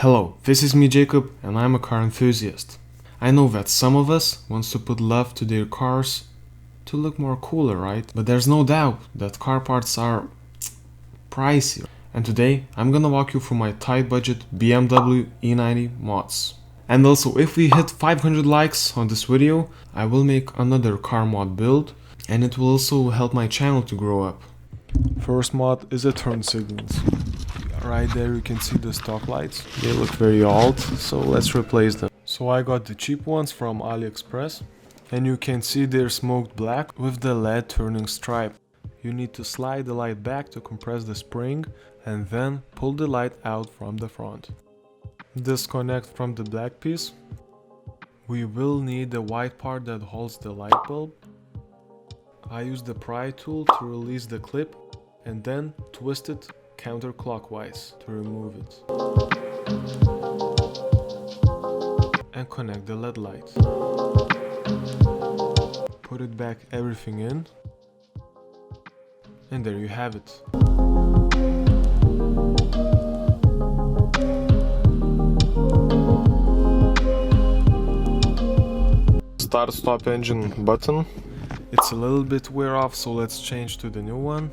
Hello, this is me Jacob and I'm a car enthusiast. I know that some of us wants to put love to their cars to look more cooler, right? But there's no doubt that car parts are pricey. And today I'm gonna walk you through my tight budget BMW E90 mods. And also, if we hit 500 likes on this video, I will make another car mod build and it will also help my channel to grow up. First mod is the turn signals. Right there you can see the stock lights. They look very old, so let's replace them. So I got the cheap ones from AliExpress. And you can see they're smoked black with the LED turning stripe. You need to slide the light back to compress the spring and then pull the light out from the front. Disconnect from the black piece. We will need the white part that holds the light bulb. I use the pry tool to release the clip and then twist it counterclockwise to remove it. And connect the LED light. Put it back everything in. And there you have it. Start stop engine button. It's a little bit wear off, so let's change to the new one.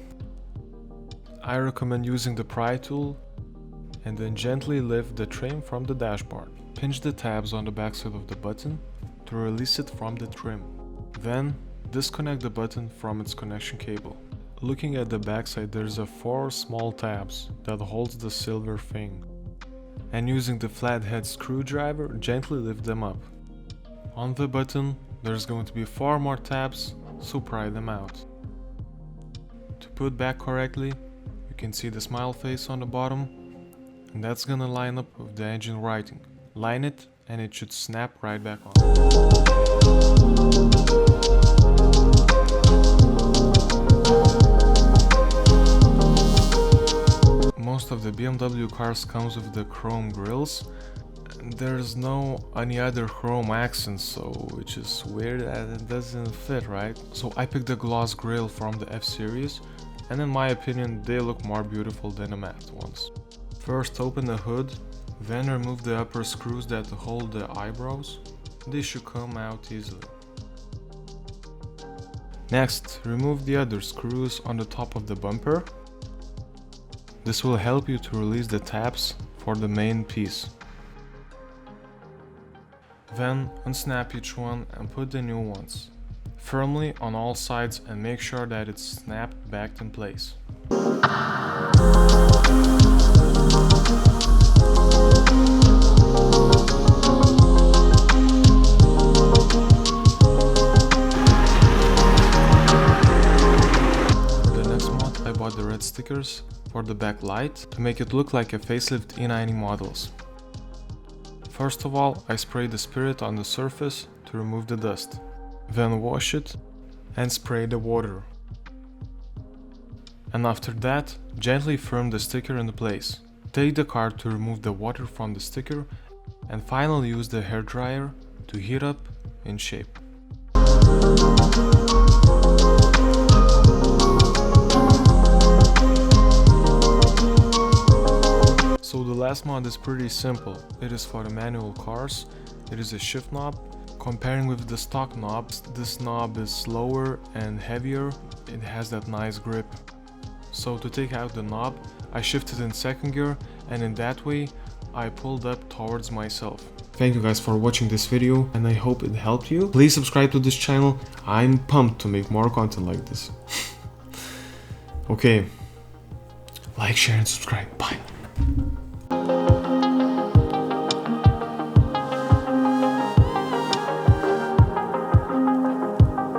I recommend using the pry tool and then gently lift the trim from the dashboard. Pinch the tabs on the backside of the button to release it from the trim. Then disconnect the button from its connection cable. Looking at the backside, there's 4 small tabs that holds the silver thing. And using the flathead screwdriver, gently lift them up. On the button, there's going to be 4 more tabs, so pry them out. To put back correctly, you can see the smile face on the bottom, and that's gonna line up with the engine writing. Line it and it should snap right back on. Most of the BMW cars comes with the chrome grills. There's no any other chrome accents, so which is weird that it doesn't fit, right? So I picked the gloss grille from the F series, and in my opinion they look more beautiful than the matte ones. First open the hood, then remove the upper screws that hold the eyebrows. They should come out easily. Next, remove the other screws on the top of the bumper. This will help you to release the tabs for the main piece. Then unsnap each one and put the new ones firmly on all sides and make sure that it's snapped back in place. For the next mod, I bought the red stickers for the back light to make it look like a facelift E90 models. First of all, I spray the spirit on the surface to remove the dust. Then wash it and spray the water. And after that, gently firm the sticker into place. Take the card to remove the water from the sticker and finally use the hairdryer to heat up in shape. So the last mod is pretty simple. It is for the manual cars. It is a shift knob. Comparing with the stock knobs, this knob is slower and heavier. It has that nice grip. So to take out the knob, I shifted in second gear, and in that way I pulled up towards myself. Thank you guys for watching this video and I hope it helped you. Please subscribe to this channel. I'm pumped to make more content like this. Okay, like, share and subscribe. Bye.